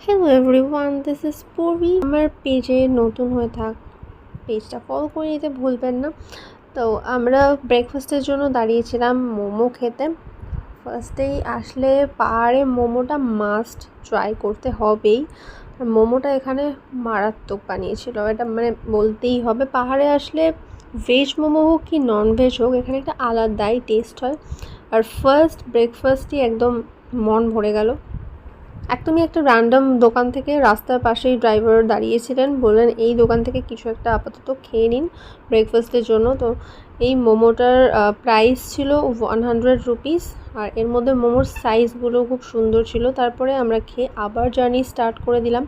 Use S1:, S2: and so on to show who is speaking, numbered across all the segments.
S1: Hello everyone, this is Purbi. আমার পেজে নতুন হয়ে পেজটা ফলো করে নিতে ভুলবেন না। তো আমরা ব্রেকফাস্টের জন্য দাঁড়িয়েছিলাম মোমো খেতে। ফার্স্টেই আসলে পাহাড়ে মোমোটা মাস্ট ট্রাই করতে হবেই। আর মোমোটা এখানে মারাত্মক বানিয়েছিল, এটা মানে বলতেই হবে। পাহাড়ে আসলে ভেজ মোমো হোক কি নন ভেজ হোক, এখানে একটা আলাদাই টেস্ট হয়। আর ফার্স্ট ব্রেকফাস্টই একদম মন ভরে গেল। একদমই একটা র্যান্ডম দোকান থেকে, রাস্তার পাশেই ড্রাইভার দাঁড়িয়েছিলেন, বললেন এই দোকান থেকে কিছু একটা আপাতত খেয়ে নিন ব্রেকফাস্টের জন্য। তো এই মোমোটার প্রাইস ছিল 100 রুপিস, আর এর মধ্যে মোমোর সাইজগুলো খুব সুন্দর ছিল। তারপরে আমরা খেয়ে আবার জার্নি স্টার্ট করে দিলাম।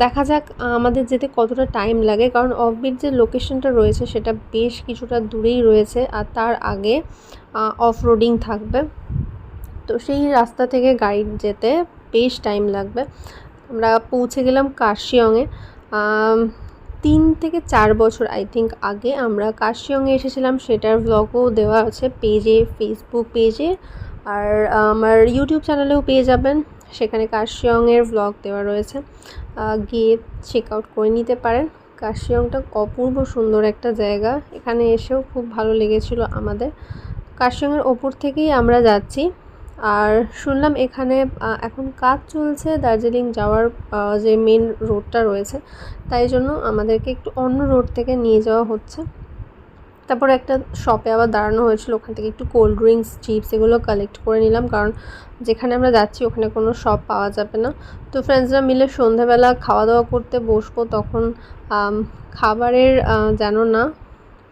S1: দেখা যাক আমাদের যেতে কতটা টাইম লাগে, কারণ অফবিট যে লোকেশনটা রয়েছে সেটা বেশ কিছুটা দূরেই রয়েছে, আর তার আগে অফ রোডিং থাকবে। তো সেই রাস্তা থেকে গাড়ি যেতে বেশ টাইম লাগবে। আমরা পৌঁছে গেলাম কার্শিয়ংয়ে। 3 থেকে 4 বছর আই থিঙ্ক আগে আমরা কার্শিয়ংয়ে এসেছিলাম, সেটার ভ্লগও দেওয়া আছে পেজে, ফেসবুক পেজে, আর আমার ইউটিউব চ্যানেলেও পেয়ে যাবেন। সেখানে কার্শিয়ংয়ের ভ্লগ দেওয়া রয়েছে, গিয়ে চেক আউট করে নিতে পারেন। কার্শিয়ংটা অপূর্ব সুন্দর একটা জায়গা, এখানে এসেও খুব ভালো লেগেছিল আমাদের। কার্শিয়ংয়ের ওপর থেকেই আমরা যাচ্ছি। আর শুনলাম এখানে এখন কাজ চলছে দার্জিলিং যাওয়ার, যে মেন রোডটা রয়েছে, তাই জন্য আমাদেরকে একটু অন্য রোড থেকে নিয়ে যাওয়া হচ্ছে। তারপর একটা শপে আবার দাঁড়ানো হয়েছিল, ওখান থেকে একটু কোল্ড ড্রিঙ্কস, চিপস এগুলো কালেক্ট করে নিলাম, কারণ যেখানে আমরা যাচ্ছি ওখানে কোনো শপ পাওয়া যাবে না। তো ফ্রেন্ডসরা মিলে সন্ধ্যাবেলা খাওয়া দাওয়া করতে বসবো, তখন খাবারের যেন না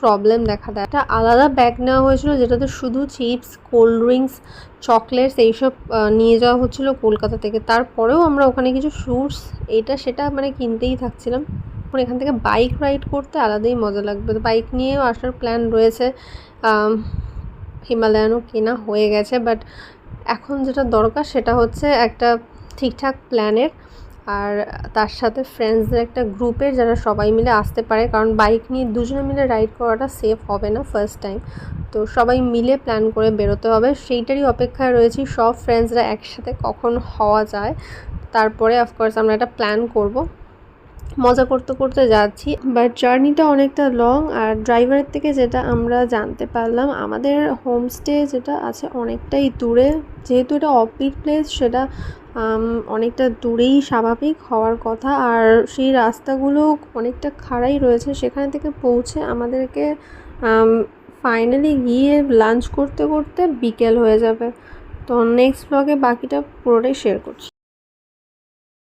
S1: প্রবলেম দেখা দেয়। একটা আলাদা ব্যাগ নেওয়া হয়েছিল, যেটাতে শুধু চিপস, কোল্ড ড্রিঙ্কস, চকলেটস এইসব নিয়ে যাওয়া হচ্ছিলো কলকাতা থেকে। তারপরেও আমরা ওখানে কিছু ফ্রুটস এটা সেটা মানে কিনতেই থাকছিলাম। এখন এখান থেকে বাইক রাইড করতে আলাদাই মজা লাগবে। তো বাইক নিয়েও আসার প্ল্যান রয়েছে। হিমালয়ানও কেনা হয়ে গেছে, বাট এখন যেটা দরকার সেটা হচ্ছে একটা ঠিকঠাক প্ল্যানের, আর তার সাথে ফ্রেন্ডসদের একটা গ্রুপের, যারা সবাই মিলে আসতে পারে, কারণ বাইক নিয়ে দুজনে মিলে রাইড করাটা সেফ হবে না ফার্স্ট টাইম। তো সবাই মিলে প্ল্যান করে বেরোতে হবে, সেইটারই অপেক্ষায় রয়েছি সব ফ্রেন্ডসরা একসাথে কখন হওয়া যায়। তারপরে অফকোর্স আমরা একটা প্ল্যান করব। মজা করতে করতে যাচ্ছি, বাট জার্নিটা অনেকটা লং। আর ড্রাইভারের থেকে যেটা আমরা জানতে পারলাম, আমাদের হোমস্টে যেটা আছে অনেকটাই দূরে। যেহেতু এটা অফবিট প্লেস, সেটা অনেকটা দূরেই স্বাভাবিক হওয়ার কথা। আর সেই রাস্তাগুলো অনেকটা খাড়াই রয়েছে, সেখান থেকে পৌঁছে আমাদেরকে ফাইনালি গিয়ে লাঞ্চ করতে করতে বিকেল হয়ে যাবে। তো নেক্সট ব্লগে বাকিটা পুরোটাই শেয়ার করছি।